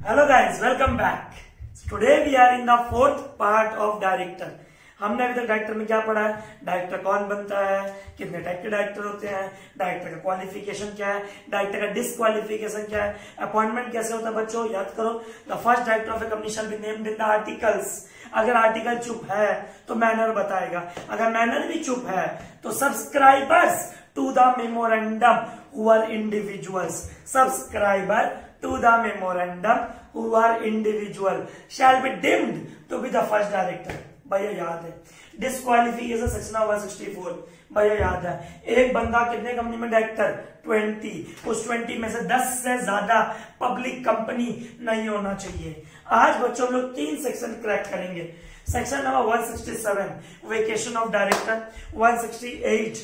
Hello guys, welcome back. Today we are in the fourth part of director. हमने अभी तक director में क्या पढ़ा है, डायरेक्टर कौन बनता है, कितने टाइप के डायरेक्टर होते हैं, डायरेक्टर का क्वालिफिकेशन क्या है, डायरेक्टर का डिसक्वालिफिकेशन क्या है, अपॉइंटमेंट कैसे होता है। बच्चों याद करो, the first director of A company shall be named in the articles. अगर आर्टिकल चुप है तो मैनर बताएगा, अगर मैनर भी चुप है तो subscribers to the memorandum who are individuals, subscriber to the memorandum who are individual shall be deemed to be the first director। भैया याद है डिस्क्वालिफिकेशन सेक्शन 164। भैया याद है एक बंदा कितने कंपनी में डायरेक्टर 20, उस 20 में से 10 से ज्यादा पब्लिक कंपनी नहीं होना चाहिए। आज बच्चों हम लोग 3 सेक्शन क्रैक करेंगे। Section number 167 vacation of director, 168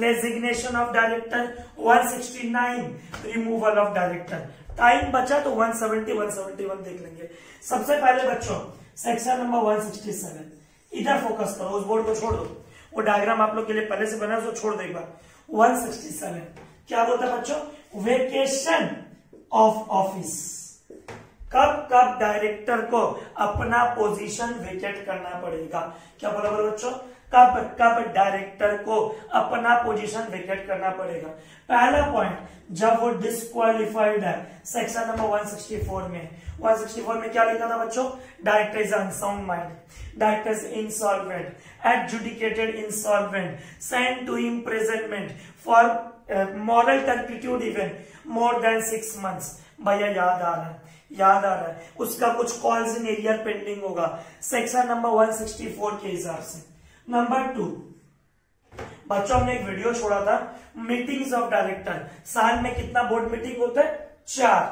resignation of director, 169 removal of director. Time बचा तो 170 171 देख लेंगे। सबसे पहले बच्चों सेक्शन नंबर 167, इधर फोकस करो, उस बोर्ड को छोड़ दो, वो डायग्राम आप लोग के लिए पहले से बना है उसको छोड़ दो एक बार। 167 क्या बोलता है बच्चों, वेकेशन ऑफ ऑफिस। कब कब डायरेक्टर को अपना पोजीशन वेकेट करना पड़ेगा। क्या बोला बोलो बच्चों, कब कब डायरेक्टर को अपना पोजीशन वेकेट करना पड़ेगा। पहला पॉइंट, जब वो डिस्क्वालिफाइड है। सेक्शन नंबर 164 में 164 में क्या लिखा था बच्चों, director is unsound mind, director is insolvent, adjudicated insolvent, sent to imprisonment for moral turpitude even more than 6 months। भैया याद आ रहा है, याद आ रहा है, उसका कुछ कॉल्स इन एरियर पेंडिंग होगा सेक्शन नंबर 164 के हिसाब से। नंबर 2, बच्चों हमने एक वीडियो छोड़ा था मीटिंग्स ऑफ डायरेक्टर। साल में कितना बोर्ड मीटिंग होता है, 4।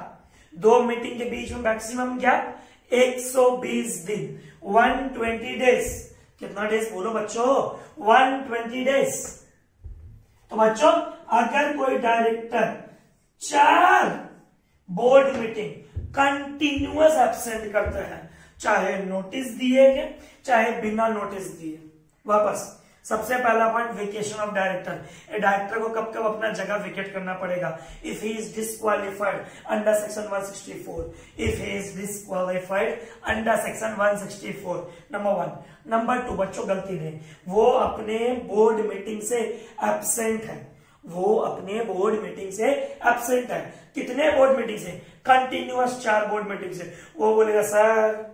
2 मीटिंग के बीच में मैक्सिमम गैप 120 दिन, 120 डेज। कितना डेज बोलो बच्चों, 120 डेज। तो बच्चों अगर कोई director 4 board meeting continuous absent करता है, चाहे नोटिस दिए गए चाहे बिना नोटिस दिए, वापस सबसे पहला point vacation of director. Director को कब कब अपना जगह वेकेट करना पड़ेगा, if he is disqualified under section 164, if he is disqualified under section 164। Number 1। Number 2 बच्चों गलती नहीं, वो अपने बोर्ड मीटिंग से एब्सेंट है, वो अपने बोर्ड मीटिंग से एब्सेंट है। कितने बोर्ड मीटिंग से, कंटिन्यूअस 4 बोर्ड मीटिंग से। वो बोलेगा सर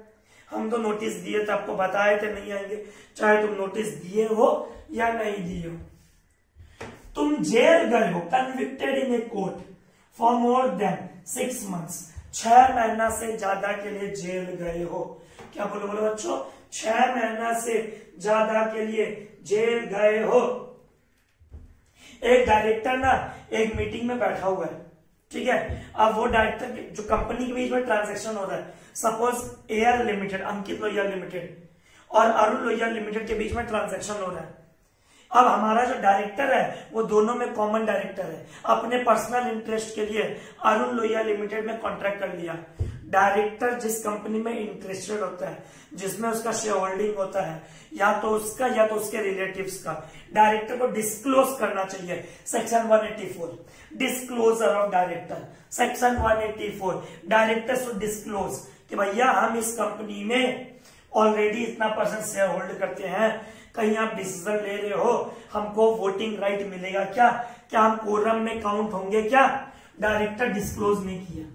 हम तो नोटिस दिए थे, आपको बताए थे नहीं आएंगे, चाहे तुम नोटिस दिए हो या नहीं दिए हो। तुम जेल गए हो, convicted in a court for more than 6 months, 6 महीना से ज्यादा के लिए जेल गए हो। क्या बोलो बोलो बच्चों, 6 महीना से ज्यादा के लिए जेल गए हो। एक डायरेक्टर ना एक मीटिंग में बैठा हुआ है, ठीक है। अब वो डायरेक्टर जो कंपनी के बीच में ट्रांजैक्शन हो रहा है, सपोज एयर लिमिटेड, अंकित लोहिया लिमिटेड और अरुण लोहिया लिमिटेड के बीच में ट्रांजैक्शन हो रहा है। अब हमारा जो डायरेक्टर है वो दोनों में कॉमन डायरेक्टर है, अपने पर्सनल इंटरेस्ट के लिए अरुण लोहिया लिमिटेड में कॉन्ट्रैक्ट कर लिया। डायरेक्टर जिस कंपनी में इंटरेस्टेड होता है, जिसमें उसका शेयर होल्डिंग होता है, या तो उसका या तो उसके रिलेटिव्स का, डायरेक्टर को डिस्क्लोज करना चाहिए। Section 184 disclosure of director, section 184 director should disclose कि भैया हम इस कंपनी में ऑलरेडी इतना % शेयर होल्ड करते हैं, कहीं आप डिसीजन ले रहे हो, हमको वोटिंग राइट मिलेगा क्या, क्या हम कोरम में काउंट होंगे क्या। डायरेक्टर डिस्क्लोज नहीं किया,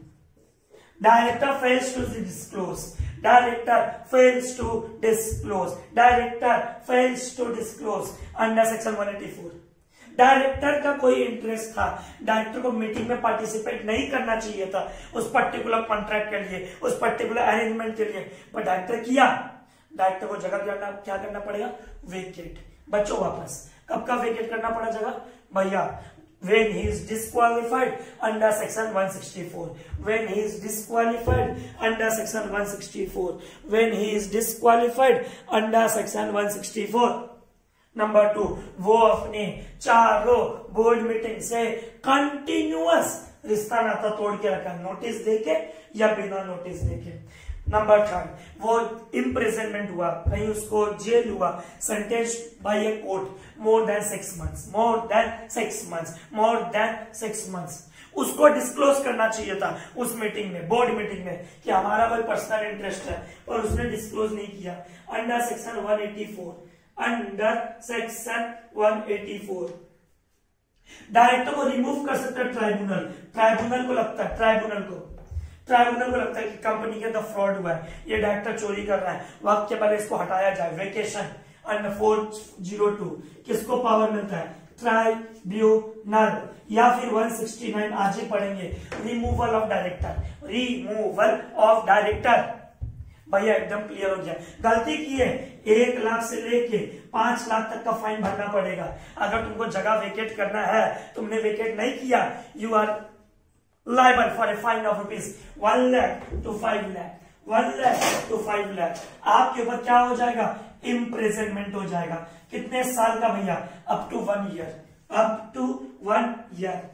director fails to disclose, director fails to disclose, director fails to disclose under section 184। Director का कोई इंटरेस्ट था, डायरेक्टर को मीटिंग में पार्टिसिपेट नहीं करना चाहिए था उस पर्टिकुलर कॉन्ट्रैक्ट के लिए, उस पर्टिकुलर अरेंजमेंट के लिए, पर डायरेक्टर किया। डायरेक्टर को जगह क्या करना पड़ेगा, वेकेट। बच्चों वापस कब कब वेकेट करना पड़ा जगह, भैया when he is disqualified under section 164, when he is disqualified under section 164, when he is disqualified under section 164। Number 2, वो अपने 4 बोर्ड मीटिंग से कंटिन्यूअस रिश्ता नाता तोड़ के रखा, नोटिस देके या बिना नोटिस देके। नंबर 3 वो इम्प्रिजनमेंट हुआ, कहीं उसको जेल हुआ, sentence by a court more than 6 months, more than 6 months, more than 6 months, उसको डिस्क्लोज करना चाहिए था उस मीटिंग में, बोर्ड मीटिंग में, कि हमारा कोई पर्सनल इंटरेस्ट है, और उसने डिस्क्लोज नहीं किया। Under section 184, under section 184 director को रिमूव कर सकता है ट्राइब्यूनल। ट्राइब्यूनल को लगता है कि कंपनी के अंदर फ्रॉड हुआ है, ये डायरेक्टर चोरी कर रहा है, वक्त के पहले इसको हटाया जाए। वेकेशन अंडर 402 किसको पावर मिलता है? ट्राइब्यूनल। या फिर 169 आज ही पढ़ेंगे, removal of director, removal of director. भैया एकदम क्लियर हो गया, गलती की है 1 लाख से लेके 5 लाख तक का फाइन भरना पड़ेगा। अगर तुमको जगह वेकेट करना है, तुमने वेकेट नहीं किया, you are liable for a fine of rupees 1 lakh to 5 lakh, 1 lakh to 5 lakh. आपके ऊपर क्या हो जाएगा? इम्प्रिजनमेंट हो जाएगा। कितने साल का भैया? Up to 1 year, up to 1 year.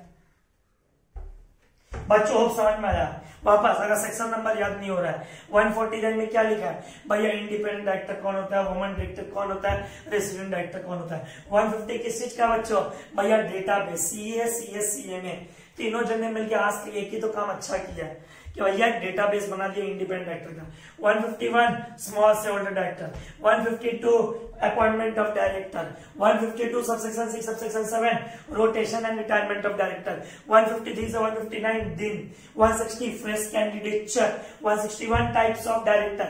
बच्चों होप समझ में आया? वापस अगर सेक्शन नंबर याद नहीं हो रहा है, 149 में क्या लिखा है भैया? इंडिपेंडेंट डायरेक्टर कौन होता है, वुमन डायरेक्टर कौन होता है, रेसिडेंट डायरेक्टर कौन होता है। 150 किस चीज का बच्चों? भैया डेटाबेस, CA तीनों जन ने मिलकर आज तक एक ही तो काम अच्छा किया है कि भैया डेटाबेस बना दिया इंडिपेंडेंट डायरेक्टर का। 151 small share holder director, 152 appointment of director, 152 subsection 6 subsection 7 rotation and retirement of director, 153 से 159 दिन, 160 fresh candidature, 161 types of director,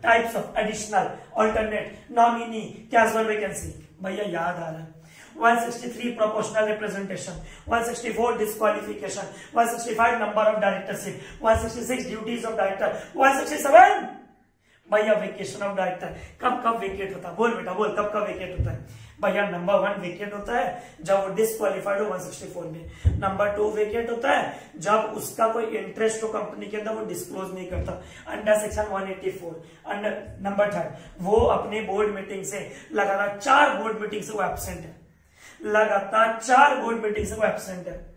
types of additional, alternate, nominee, casual vacancy. भैया याद आ रहा है? 163 proportional representation, 164 disqualification, 165 number of directorship, 166 duties of director, 167 भैया vacation of director. कब vacate होता है? बोल बेटा बोल, कब वेकेट होता है? भैया नंबर 1 वेकेट होता है जब वो डिस्क्वालिफाइड हो 164 में। नंबर 2 वेकेट होता है जब उसका कोई इंटरेस्ट हो कंपनी के अंदर, वो डिस्क्लोज नहीं करता, अंडर सेक्शन 184। अंडर नंबर 3 वो अपने बोर्ड मीटिंग से लगातार 4 बोर्ड मीटिंग से वो एब्सेंट है, लगातार 4 बोर्ड मीटिंग से वो एब्सेंट है,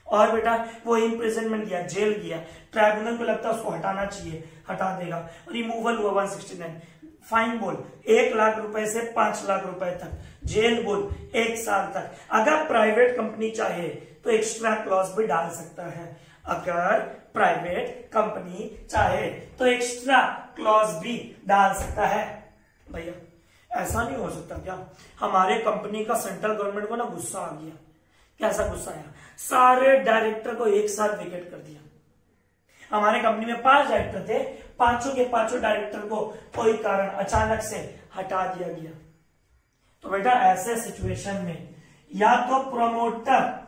और बेटा वो इम्प्रिजनमेंट गया, जेल गया, ट्राइब्यूनल को लगता है उसको हटाना चाहिए, हटा देगा। रिमूवल हुआ 169, फाइन बोल 1 लाख रुपए से 5 लाख रुपए तक, जेल बोल 1 साल तक। अगर प्राइवेट कंपनी चाहे तो एक्स्ट्रा क्लॉज भी डाल सकता है, अगर प्राइवेट कंपनी चाहे तो एक्स्ट्रा क्लॉज भी डाल सकता है। भैया ऐसा नहीं हो सकता क्या? हमारे कंपनी का सेंट्रल गवर्नमेंट को ना गुस्सा आ गया। कैसा गुस्सा आया? सारे डायरेक्टर को एक साथ वेकेट कर दिया। हमारे कंपनी में 5 डायरेक्टर थे, 5 के 5 डायरेक्टर को कोई कारण अचानक से हटा दिया गया। तो बेटा ऐसे सिचुएशन में या तो प्रमोटर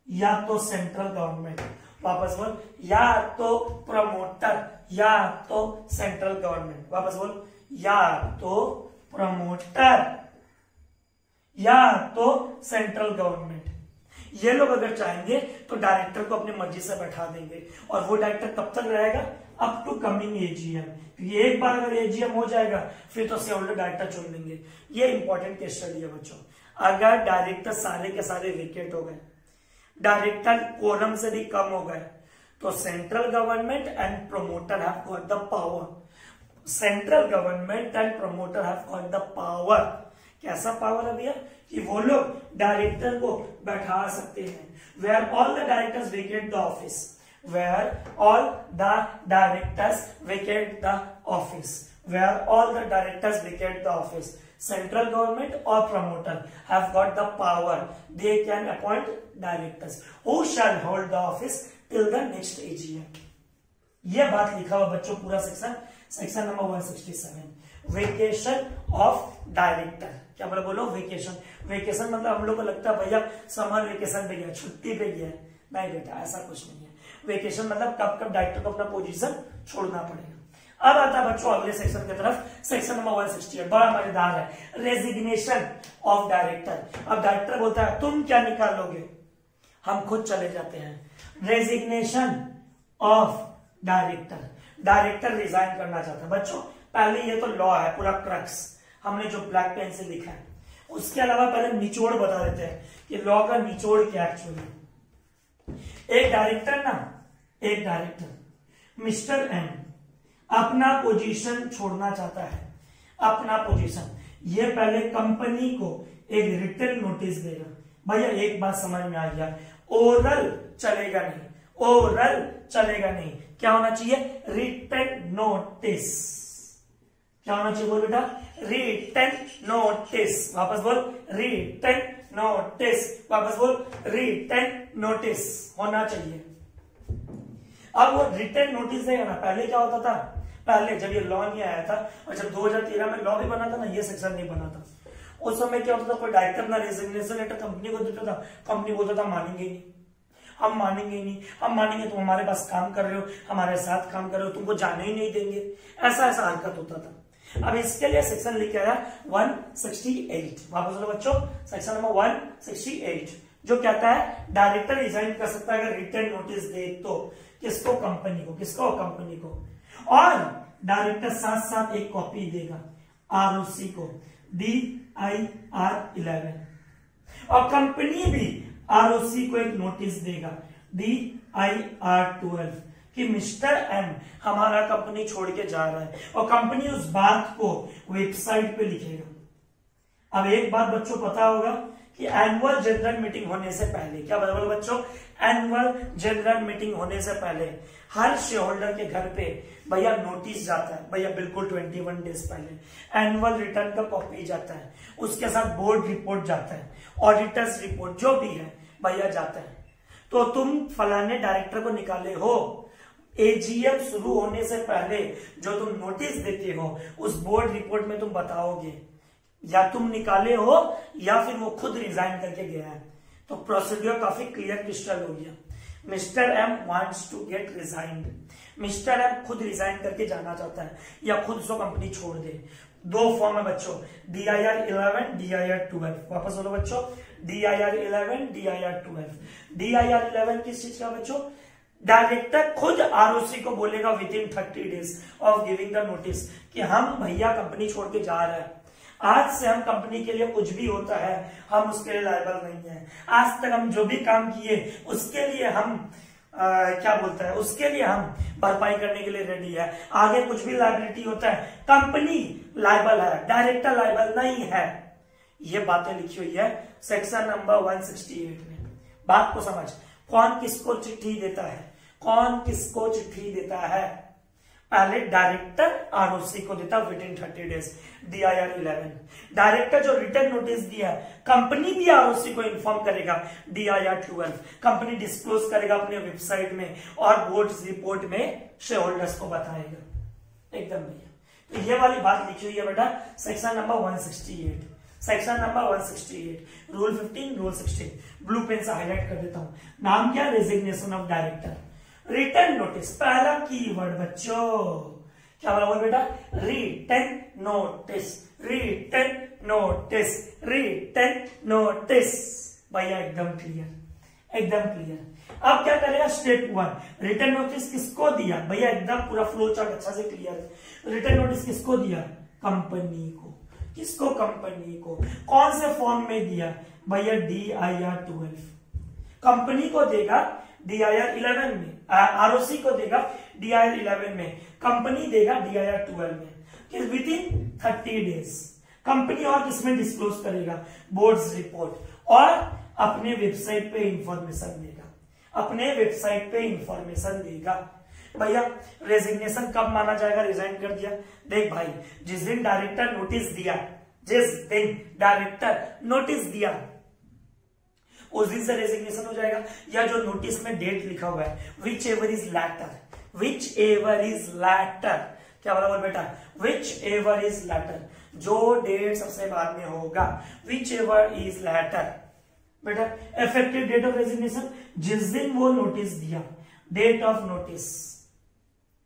या तो सेंट्रल गवर्नमेंट, वापस बोल, या तो प्रमोटर या तो सेंट्रल गवर्नमेंट, वापस बोल, या तो प्रमोटर या तो सेंट्रल गवर्नमेंट। ये लोग अगर चाहेंगे तो डायरेक्टर को अपनी मर्जी से बैठा देंगे, और वो डायरेक्टर कब तक रहेगा? Up to coming AGM. एक बार अगर एजीएम हो जाएगा फिर तो शेयर होल्डर डायरेक्टर चुन लेंगे। ये इंपॉर्टेंट केस स्टडी है बच्चों। अगर डायरेक्टर सारे के सारे वेकेट हो गए, डायरेक्टर कोरम से भी कम हो गए, तो central government and promoter have got the power. Central government and promoter have got the power. कैसा पावर है भैया? कि वो लोग डायरेक्टर को बैठा सकते हैं। Where all the directors vacate the office, where all the directors vacate the office, where all the directors vacate the office, central government और promoter have got the power, they can appoint directors who shall hold the office till the next AGM. ये बात लिखा हुआ बच्चों पूरा section number 167, vacation of director. क्या बोलो? Vacation. Vacation मतलब हम लोग को लगता है भैया समर वेकेशन पे गया, छुट्टी पे गया। नहीं बेटा, ऐसा कुछ नहीं है। वेकेशन मतलब कब कब डायरेक्टर को अपना पोजीशन छोड़ना पड़ेगा। अब आता है बच्चों अगले सेक्शन की तरफ, सेक्शन नंबर 168, बड़ा मजेदार है, रेजिग्नेशन ऑफ डायरेक्टर। अब डायरेक्टर बोलता है तुम क्या निकालोगे, हम खुद चले जाते हैं। Resignation of director, director resign करना चाहता है। बच्चों पहले ये तो लॉ है पूरा क्रक्स, हमने जो ब्लैक पेन से लिखा है। उसके अलावा पहले निचोड़ बता देते हैं कि लॉ का निचोड़ क्या एक्चुअली। एक डायरेक्टर मिस्टर एम अपना पोजीशन छोड़ना चाहता है, अपना पोजीशन, ये पहले कंपनी को एक रिटन नोटिस देगा। भैया एक बात समझ में आ गया, ओरल चलेगा नहीं, ओरल चलेगा नहीं, क्या होना चाहिए, रिटन नोटिस। क्या होना चाहिए बोल बेटा, रिटन नोटिस। वापस बोल, रिटन नोटिस। वापस बोल, रिटन नोटिस होना चाहिए। अब वो रिटन नोटिस देगा ना, पहले क्या होता था, पहले जब ये लॉ नहीं आया था और जब 2013 में लॉ भी बना था ना, ये सेक्शन नहीं बना था, उस समय क्या होता था, कोई डायरेक्टर ना रेजिग्नेशन लेटर कंपनी को देता था, कंपनी बोलता था मानेंगे नहीं, हम मानेंगे नहीं, हम मानेंगे तुम हमारे पास काम कर रहे हो, हमारे साथ काम कर रहे हो, तुमको जाने ही नहीं देंगे, ऐसा ऐसा हरकत होता था। अब इसके लिए सेक्शन लिखा है 168। वापस बोलो बच्चों, सेक्शन नंबर 168 जो कहता है डायरेक्टर रिजाइन कर सकता है अगर रिटन नोटिस दे तो। किसको, कंपनी को। किसको, कंपनी को। और डायरेक्टर साथ साथ एक कॉपी देगा आरओसी को, DIR11, और कंपनी भी आरओसी को एक नोटिस देगा DIR12 कि मिस्टर एम हमारा कंपनी छोड़ के जा रहा है, और कंपनी उस बात को वेबसाइट पे लिखेगा। अब एक बात बच्चों पता होगा कि एनुअल जनरल मीटिंग होने से पहले, क्या बराबर बच्चों, एनुअल जनरल मीटिंग होने से पहले हर शेयर होल्डर के घर पे भैया नोटिस जाता है, भैया बिल्कुल 21 डेज पहले एनुअल रिटर्न का कॉपी जाता है, उसके साथ बोर्ड रिपोर्ट जाता है, ऑडिटर्स रिपोर्ट जो भी है भैया जाता है। तो तुम फलाने डायरेक्टर को निकाले हो, एजीएम शुरू होने से पहले जो तुम नोटिस देते हो उस बोर्ड रिपोर्ट में तुम बताओगे या तुम निकाले हो या फिर वो खुद रिजाइन करके गया है। तो प्रोसीड्यूर काफी क्लियर क्रिस्टल हो गया। Mister M wants to get resigned, mister M खुद रिजाइन करके जाना चाहता है या खुद उसको कंपनी छोड़ दे। दो फॉर्म है बच्चों, DIR11, DIR12। वापस बोलो बच्चों, DIR11, DIR12। DIR11 किस चीज का बच्चों, डायरेक्टर खुद आरओसी को बोलेगा with in 30 days of giving the notice कि हम भैया कंपनी छोड़ के जा रहे हैं, आज से हम कंपनी के लिए कुछ भी होता है हम उसके लिए लायबल नहीं है, आज तक हम जो भी काम किए उसके लिए हम क्या बोलता है, उसके लिए हम भरपाई करने के लिए रेडी है, आगे कुछ भी लायबिलिटी होता है कंपनी लायबल है, डायरेक्टर लायबल नहीं है। ये बातें लिखी हुई है सेक्शन नंबर 168 में। बात को समझ, कौन किसको चिट्ठी देता है, कौन किसको चिट्ठी देता है, पहले डायरेक्टर आरओसी को देता with in 30 days, DIR11। Director जो रिटर्न नोटिस दिया कंपनी भी आरओसी को इन्फॉर्म करेगा, DIR12। कंपनी डिस्क्लोज करेगा अपने वेबसाइट में और बोर्ड रिपोर्ट में शेयर होल्डर्स को बताएगा। एकदम भैया, तो ये वाली बात लिखी हुई है बेटा section number 168, section number 168, rule 15, rule 16। Blue pen से हाईलाइट कर देता हूं। नाम क्या, resignation of director. Return notice, पहला कीवर्ड बच्चों क्या बोला बोल बेटा, return notice, return notice, return notice. भैया एकदम क्लियर, एकदम क्लियर। अब क्या करेगा, स्टेप 1, रिटर्न नोटिस किसको दिया, भैया एकदम पूरा फ्लो चार्ट अच्छा से क्लियर है। रिटर्न नोटिस किसको दिया, कंपनी को। किसको, कंपनी को। कौन से फॉर्म में दिया, भैया DIR12। कंपनी को देगा DIR11 में, आरओसी को देगा DIR11 में, कंपनी देगा DIR12 में, विद इन 30 डेज। कंपनी और किसमें डिस्क्लोज करेगा, बोर्ड्स रिपोर्ट और अपने वेबसाइट पे इंफॉर्मेशन देगा, अपने वेबसाइट पे इंफॉर्मेशन देगा। भैया रेजिग्नेशन कब माना जाएगा, रिजाइन कर दिया। देख भाई, जिस दिन डायरेक्टर नोटिस दिया, जिस दिन डायरेक्टर नोटिस दिया उस दिन से रेजिग्नेशन हो जाएगा, या जो नोटिस में डेट लिखा हुआ है, whichever is later, whichever is later. क्या बोला बोल बेटा, विच एवर इज लैटर, जो डेट सबसे बाद में होगा, विच एवर इज लैटर। बेटा इफेक्टिव डेट ऑफ रेजिग्नेशन, जिस दिन वो नोटिस दिया, डेट ऑफ नोटिस,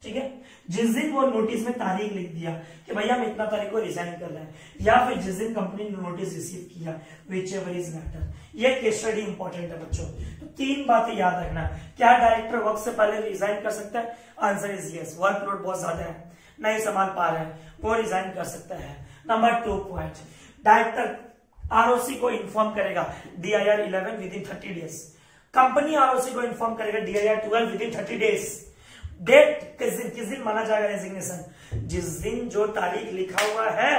ठीक है, जिस दिन वो नोटिस में तारीख लिख दिया कि भैया हम इतना तारीख को रिजाइन कर रहे हैं, या फिर जिस दिन कंपनी ने नोटिस रिसीव किया, विच एवर इज मैटर। ये केस स्टडी इंपॉर्टेंट है बच्चों। तो 3 बातें याद रखना। क्या डायरेक्टर वर्क से पहले रिजाइन कर सकता है, आंसर इज यस। वर्कलोड बहुत ज्यादा है, नहीं संभाल पा रहे हैं, वो रिजाइन कर सकता है। नंबर 2 पॉइंट, डायरेक्टर आरओसी को इन्फॉर्म करेगा DIR11 with in 30 days, company ROC को इन्फॉर्म करेगा DIR12 with in 30 days. Date किस दिन माना जाएगा रेजिग्नेशन, जिस दिन जो तारीख लिखा हुआ है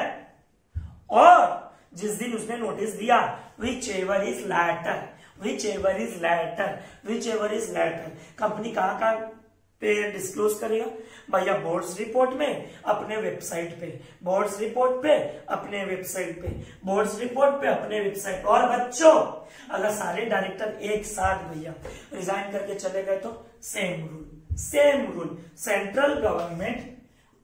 और जिस दिन उसने नोटिस दिया, whichever is later, whichever is later, whichever is later. Company कहाँ पे डिस्क्लोज करेगा भैया, बोर्ड्स रिपोर्ट में, अपने वेबसाइट पे, बोर्ड्स रिपोर्ट पे, अपने वेबसाइट पे, बोर्ड्स रिपोर्ट पे, अपने वेबसाइट। और बच्चों अगर सारे डायरेक्टर एक साथ भैया रिजाइन करके चले गए तो same rule, same rule. Central government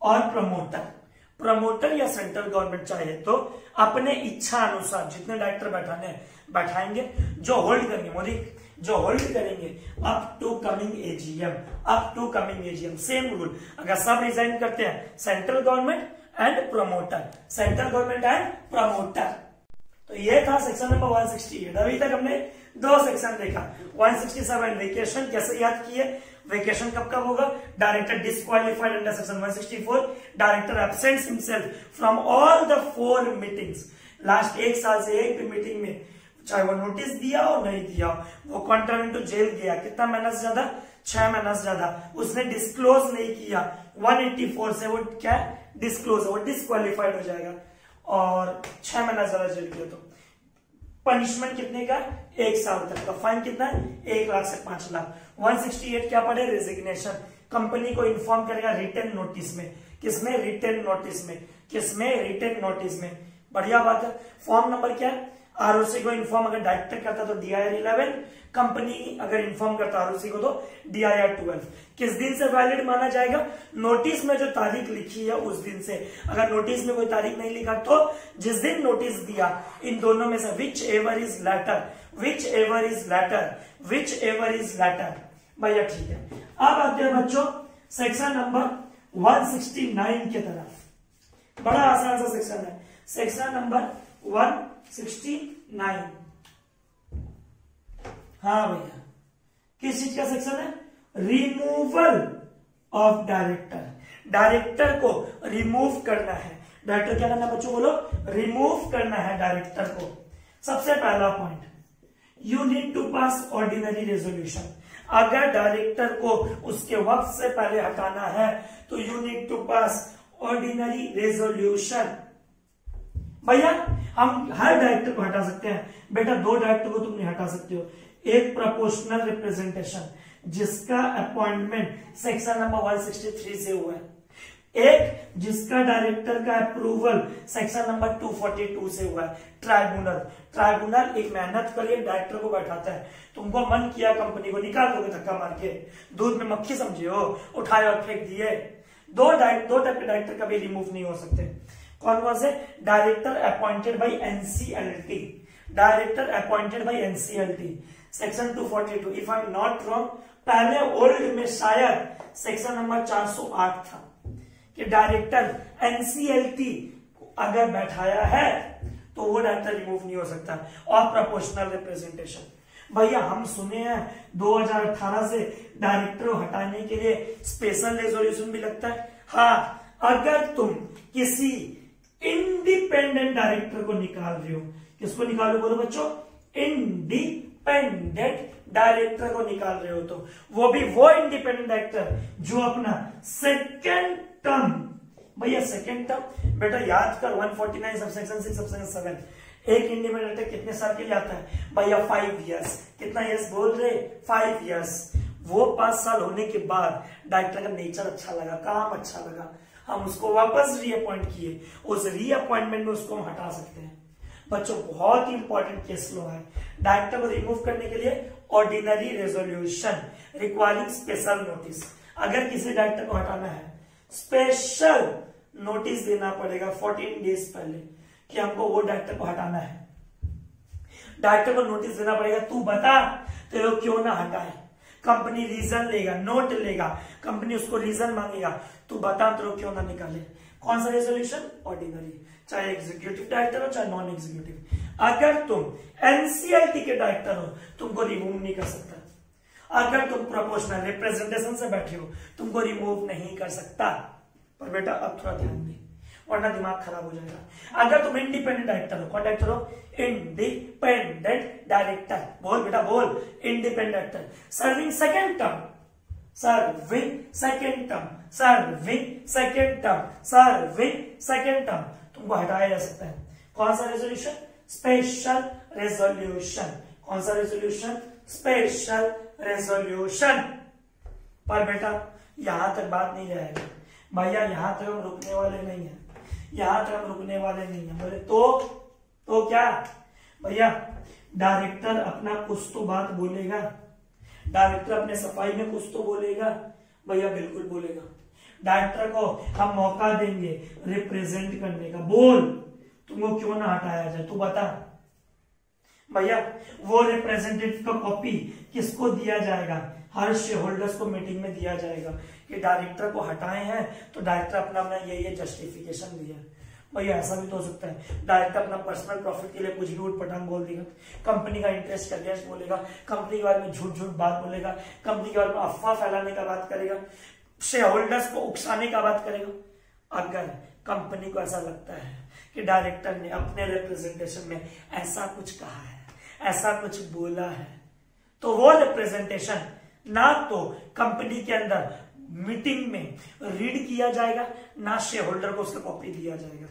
और प्रमोटर, प्रमोटर या सेंट्रल गवर्नमेंट चाहे तो अपने इच्छा अनुसार जितने डायरेक्टर बैठाने बैठाएंगे, जो होल्ड करेंगे मोदी, जो होल्ड करेंगे up to coming AGM, up to coming AGM, same rule. अगर सब रिजाइन करते हैं, central government and promoter, central government and promoter. तो ये था सेक्शन नंबर 168। अभी तक हमने दो सेक्शन देखा। 167 वेकेशन कैसे याद किए, वेकेशन कब कब होगा, director disqualified under section 164, director absents himself from all the 4 meetings, last एक साल से एक भी मीटिंग में, चाहे वो नोटिस दिया और नहीं दिया, वो क्वांटम इनटू जेल गया, कितना महीना से ज्यादा, 6 महीना से ज्यादा, उसने डिस्क्लोज नहीं किया, 184 से वो क्या डिस्क्लोज, वो डिस्क्वालिफाइड हो जाएगा। और 6 महीना ज्यादा जेल किया तो पनिशमेंट कितने का, 1 साल तक का। फाइन कितना है, 1 लाख से 5 लाख। 168 क्या पढ़े, रेजिग्नेशन। कंपनी को इन्फॉर्म करेगा रिटन नोटिस में, किसमें, रिटन नोटिस में, किसमें, रिटन नोटिस में। बढ़िया बात है। फॉर्म नंबर क्या है, आरओसी को इन्फॉर्म अगर डायरेक्टर करता तो DIR 11, कंपनी अगर इन्फॉर्म करता आरओसी को तो DIR 12। किस दिन से वैलिड माना जाएगा, नोटिस में जो तारीख लिखी है उस दिन से। अगर नोटिस में कोई तारीख नहीं लिखा तो जिस दिन नोटिस दिया, इन दोनों में से whichever is later, whichever is later, whichever is later. भैया ठीक है। अब आते हैं बच्चों सेक्शन नंबर 169 की तरफ। बड़ा आसान सा सेक्शन है, सेक्शन नंबर 169। हाँ भैया, किस चीज का सेक्शन है, रिमूवल ऑफ डायरेक्टर। डायरेक्टर को रिमूव करना है। डायरेक्टर क्या करना है बच्चों, बोलो, रिमूव करना है डायरेक्टर को। सबसे पहला point, you need to pass ordinary resolution. अगर डायरेक्टर को उसके वक्त से पहले हटाना है तो you need to pass ordinary resolution. भैया हम हर डायरेक्टर को हटा सकते हैं बेटा, 2 डायरेक्टर को तुम नहीं हटा सकते हो। एक प्रोपोर्शनल रिप्रेजेंटेशन जिसका अपॉइंटमेंट सेक्शन नंबर 163 से हुआ है, एक जिसका डायरेक्टर का अप्रूवल सेक्शन नंबर 242 से हुआ है। ट्राइब्यूनल, ट्राइब्यूनल एक मेहनत करके डायरेक्टर को बैठाता है। तुमको मन किया कंपनी को निकाल दोगे धक्का मार के, दूध में मक्खी समझे हो, उठाए और फेंक दिए। 2 टाइप के डायरेक्टर कभी रिमूव नहीं हो सकते। कौन कौन से, director appointed by NCLT, director appointed by NCLT section 242। If I am not wrong, पहले ओल्ड में शायद सेक्शन नंबर 408 था कि डायरेक्टर NCLT अगर बैठाया है तो वो डायरेक्टर रिमूव नहीं हो सकता। और प्रोपोर्शनल रिप्रेजेंटेशन, भैया हम सुने हैं 2018 से डायरेक्टर हटाने के लिए स्पेशल रेजोल्यूशन भी लगता है। हाँ, अगर तुम किसी इंडिपेंडेंट डायरेक्टर को निकाल रहे हो, किसको निकाल रहे हो बोलो बच्चों, इंडिपेंडेंट डायरेक्टर को निकाल रहे हो, तो वो भी वो इंडिपेंडेंट डायरेक्टर जो अपना सेकेंड टर्म, भैया सेकेंड टर्म बेटा याद कर 149 सबसेक्शन 6 सबसेक्शन 7, एक इंडिपेंडेंट डायरेक्टर कितने साल के लिए आता है भैया, 5 इयर्स। कितना इयर्स बोल रहे, 5 इयर्स। वो 5 साल होने के बाद डायरेक्टर का नेचर अच्छा लगा, काम अच्छा लगा, हम उसको वापस रीअपॉइंट किए, उस रीअपॉइंटमेंट में उसको हम हटा सकते हैं। बच्चों बहुत ही इंपॉर्टेंट केस लो है, डायरेक्टर को रिमूव करने के लिए ordinary resolution requiring special notice. अगर किसी डायरेक्टर को हटाना है स्पेशल नोटिस देना पड़ेगा 14 डेज पहले कि हमको वो डायरेक्टर को हटाना है। डायरेक्टर को नोटिस देना पड़ेगा, तू बता तेरे को क्यों ना हटाए। कंपनी रीजन लेगा, नोट लेगा, कंपनी उसको रीजन मांगेगा, तू बता तेरे को क्यों ना निकाले। कौन सा रेजोल्यूशन, ऑर्डिनरी, चाहे एग्जीक्यूटिव डायरेक्टर हो चाहे नॉन एग्जीक्यूटिव। अगर तुम NCLT के डायरेक्टर हो तुमको रिमूव नहीं कर सकता। अगर तुम प्रोपोर्शनल रिप्रेजेंटेशन से बैठे हो तुमको रिमूव नहीं कर सकता। पर बेटा अब थोड़ा ध्यान दे वरना दिमाग खराब हो जाएगा। अगर तुम इंडिपेंडेंट डायरेक्टर हो, कौन डायरेक्टर हो, इंडिपेंडेंट डायरेक्टर, बोल बेटा बोल, independent director serving second term, serving second term, serving second term, serving second term, तुमको हटाया जा सकता है। कौन सा रेजोल्यूशन? Special resolution. कौन सा रेजोल्यूशन? Special resolution. पर बेटा यहां तक बात नहीं जाएगा भैया, यहां तक हम रुकने वाले नहीं है, यहां तक हम रुकने वाले नहीं है। बोले तो क्या भैया, डायरेक्टर अपना कुछ तो बात बोलेगा, डायरेक्टर अपने सफाई में कुछ तो बोलेगा भैया, बिल्कुल बोलेगा। डायरेक्टर को हम मौका देंगे रिप्रेजेंट करने का, बोल तुमको क्यों ना हटाया जाए, तू बता भैया। वो रिप्रेजेंटेटिव का कॉपी किसको दिया जाएगा? हर शेयर होल्डर्स को मीटिंग में दिया जाएगा कि डायरेक्टर को हटाए हैं तो डायरेक्टर अपना अपना ये जस्टिफिकेशन दिया। भैया ऐसा भी तो हो सकता है डायरेक्टर अपना पर्सनल प्रॉफिट के लिए कुछ भी उठपटांग बोल देगा, कंपनी का इंटरेस्ट अगेंस्ट बोलेगा, कंपनी के बारे में झूठ बात बोलेगा, कंपनी के बारे में अफवाह फैलाने का बात करेगा, शेयर होल्डर्स को उकसाने का बात करेगा। अगर कंपनी को ऐसा लगता है कि डायरेक्टर ने अपने रिप्रेजेंटेशन में ऐसा कुछ कहा है, ऐसा कुछ बोला है, तो वो रिप्रेजेंटेशन ना तो कंपनी के अंदर मीटिंग में रीड किया जाएगा, ना शेयर होल्डर को उसका कॉपी दिया जाएगा।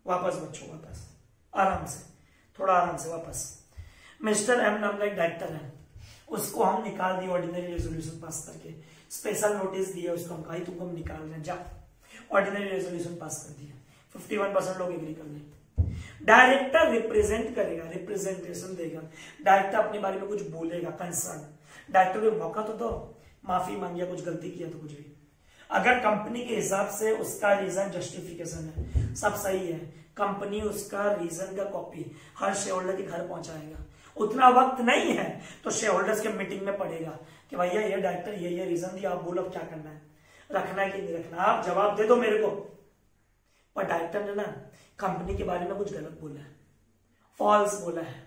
वापस बच्चों, वापस आराम से, थोड़ा आराम से वापस। मिस्टर एम नाम का एक डायरेक्टर है, उसको हम निकाल दिए ऑर्डिनरी रेजोल्यूशन पास करके, स्पेशल नोटिस दिया उसको, हम कहा तुमको हम निकाल रहे हैं, जा ऑर्डिनरी रेजोल्यूशन पास कर दिया, 51% लोग एग्री कर ले। डायरेक्टर रिप्रेजेंट करेगा, रिप्रेजेंटेशन देगा, डायरेक्टर अपने बारे में कुछ बोलेगा, कंसर्न, डायरेक्टर को मौका तो दो, माफी मांगिया, कुछ गलती किया तो कुछ भी, अगर कंपनी के हिसाब से उसका रीजन जस्टिफिकेशन है, सब सही है, कंपनी उसका रीजन का कॉपी हर शेयर होल्डर के घर पहुंचाएगा। उतना वक्त नहीं है तो शेयर होल्डर्स के मीटिंग में पड़ेगा कि भैया ये डायरेक्टर ये रीजन दिया, आप बोलो अब क्या करना है, रखना है कि नहीं रखना, आप जवाब दे दो मेरे को। पर डायरेक्टर ने ना कंपनी के बारे में कुछ गलत बोला है, फॉल्स बोला है,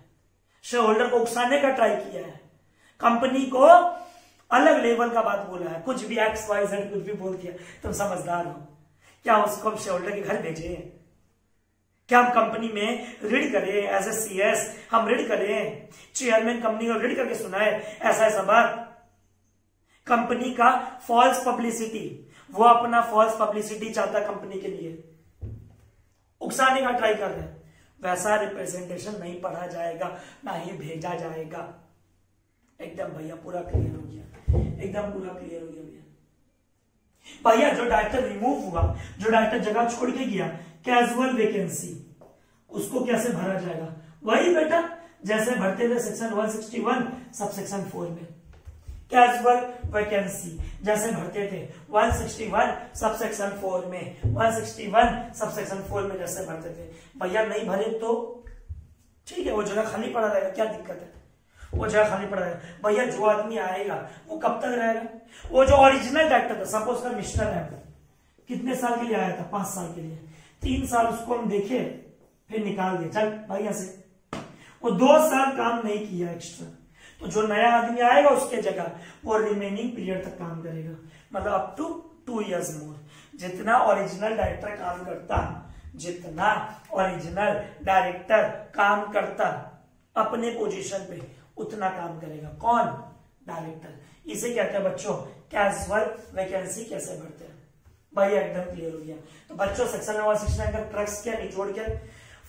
शेयर होल्डर को उकसाने का ट्राई किया है, कंपनी को अलग लेवल का बात बोला है, कुछ भी XYZ कुछ भी बोल दिया। तुम समझदार हो क्या? उसको हम शेयर होल्डर के घर भेजे? क्या हम कंपनी में रीड करें? एज ए CS हम रीड करें? चेयरमैन कंपनी को रीड करके सुनाए ऐसा ऐसा बात? कंपनी का फॉल्स पब्लिसिटी, वो अपना फॉल्स पब्लिसिटी चाहता कंपनी के लिए, उकसाने का ट्राई कर रहे हैं, वैसा रिप्रेजेंटेशन नहीं पढ़ा जाएगा, ना ही भेजा जाएगा। एकदम भैया पूरा क्लियर हो गया, एकदम पूरा क्लियर हो गया भैया। जो डायरेक्टर रिमूव हुआ, जो डायरेक्टर जगह छोड़ के गया, कैजुअल वैकेंसी, उसको कैसे भरा जाएगा? वही बेटा जैसे भरते थे सेक्शन 161 सब सेक्शन 4 में, कैजुअल वैकेंसी जैसे भरते थे 161 सब सेक्शन 4 में, 161 सब सेक्शन 4 में जैसे भरते थे। भैया नहीं भरे तो ठीक है, वो जगह खाली पड़ा रहेगा, क्या दिक्कत है, वो जगह खाली पड़ा रहेगा। भैया जो आदमी आएगा वो कब तक रहेगा? वो जो ओरिजिनल डायरेक्टर था, सपोज का मिस्टर है, कितने साल के लिए आया था? 5 साल के लिए, 3 साल उसको हम देखे फिर निकाल दिया, चल भाई यहाँ से। वो 2 साल काम नहीं किया एक्स्ट्रा, तो जो नया आदमी आएगा उसके जगह वो रिमेनिंग पीरियड तक काम करेगा, मतलब अप टू 2 years मोर। जितना ओरिजिनल डायरेक्टर काम करता, जितना ओरिजिनल डायरेक्टर काम करता अपने पोजीशन पे, उतना काम करेगा कौन? डायरेक्टर। इसे कहते हैं बच्चों कैजुअल वैकेंसी कैसे भरते हैं। भाई एकदम क्लियर हो गया। तो बच्चों सेक्शन 169 का ट्रक्स क्या निचोड़ क्या?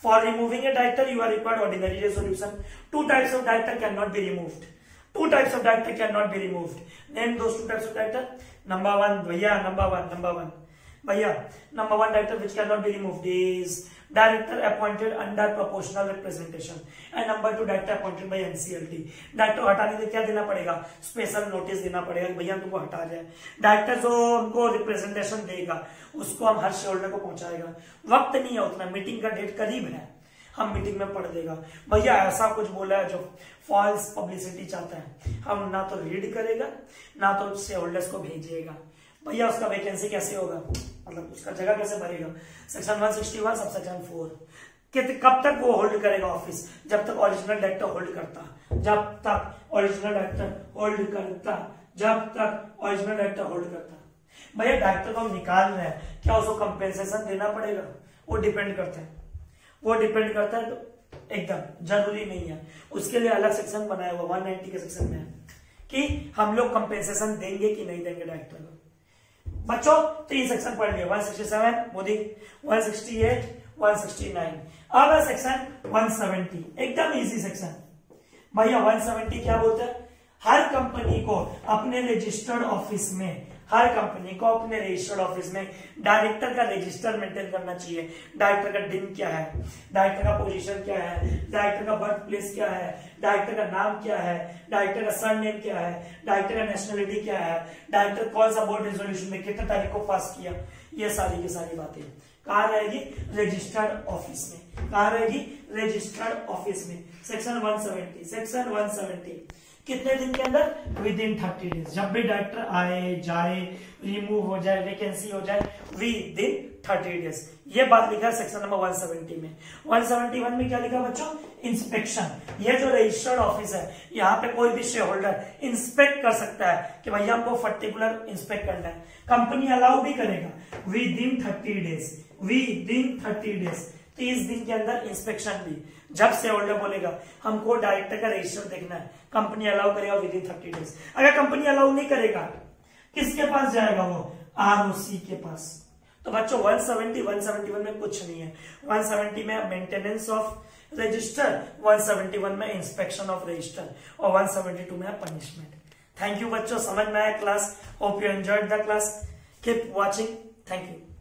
For removing a director you are required ordinary resolution. 2 types of director cannot be removed. 2 types of director cannot be removed. Name those 2 types of director. Number 1 भैया, number one director which cannot be removed is director appointed under proportional representation and number 2 director appointed by NCLT. Director हटाने के क्या देना पड़ेगा? Special notice देना पड़ेगा कि भैया तुमको हटा जाए। डायरेक्टर जो उनको रिप्रेजेंटेशन देगा उसको हम हर शेयर होल्डर को पहुंचाएगा। वक्त नहीं है उतना, मीटिंग का डेट करीब है, हम मीटिंग में पढ़ देगा भैया ऐसा कुछ बोला है जो फॉल्स पब्लिसिटी चाहता है, हम ना तो रीड करेगा ना तो शेयर होल्डर्स को भेजेगा। भैया उसका वैकेंसी कैसे होगा, मतलब उसका जगह कैसे भरेगा? Section 161 sub section 4। कब तक वो होल्ड करेगा ऑफिस? जब तक ओरिजिनल डायरेक्टर होल्ड करता, जब तक ओरिजिनल डायरेक्टर होल्ड करता, जब तक ओरिजिनल डायरेक्टर होल्ड करता। भैया डायरेक्टर को हम निकाल रहे हैं, क्या उसको कंपेंसेशन देना पड़ेगा? वो डिपेंड करता है, वो डिपेंड करता है, तो एकदम जरूरी नहीं है। उसके लिए अलग सेक्शन बनाया हुआ 190 के सेक्शन में है कि हम लोग कंपेंसेशन देंगे कि नहीं देंगे डायरेक्टर को। बच्चों 3 सेक्शन पढ़ लिए, 167 मोदी, 168, 169। अब है सेक्शन 170, एकदम इजी सेक्शन। भैया 170 क्या बोलते हैं? हर कंपनी को अपने रजिस्टर्ड ऑफिस में, हर कंपनी को अपने रजिस्टर्ड ऑफिस में डायरेक्टर का रजिस्टर मेंटेन करना चाहिए। डायरेक्टर का दिन क्या है, डायरेक्टर का पोजीशन क्या है, डायरेक्टर का बर्थ प्लेस क्या है, डायरेक्टर का नाम क्या है, डायरेक्टर का सरनेम क्या है, डायरेक्टर का नेशनलिटी क्या है, डायरेक्टर कौन सा बोर्ड रेजोल्यूशन में कितने तारीख को पास किया, ये सारी की सारी बातें कहाँ रहेगी? रजिस्टर्ड ऑफिस में। कहाँ रहेगी? रजिस्टर्ड ऑफिस में। सेक्शन 170, सेक्शन 170 कितने दिन के अंदर? With in 30 days. जब भी डायरेक्टर आए जाए, रिमूव हो जाए, वैकेंसी हो जाए, विद इन 30 डेज। ये बात लिखा है सेक्शन नंबर 170 में। 171 में क्या लिखा बच्चों? इंस्पेक्शन। ये जो रजिस्टर्ड ऑफिस है, यहाँ पे कोई भी शेयर होल्डर इंस्पेक्ट कर सकता है कि भैया हमको पर्टिकुलर इंस्पेक्ट करना है। कंपनी अलाउ भी करेगा with in 30 days, with in 30 days, 30 दिन के अंदर इंस्पेक्शन भी। जब शेयर होल्डर बोलेगा हमको डायरेक्टर का रजिस्टर देखना है, कंपनी अलाउ करेगा विद इन 30 डेज। अगर कंपनी अलाउ नहीं करेगा, किसके पास जाएगा वो? आरओसी के पास। तो बच्चों 170, 171 में कुछ नहीं है। 170 में मेंटेनेंस ऑफ रजिस्टर, 171 में इंस्पेक्शन ऑफ रजिस्टर और 172 में पनिशमेंट। थैंक यू बच्चों, समझ में आया class? Hope you enjoyed the class. Keep watching. Thank you.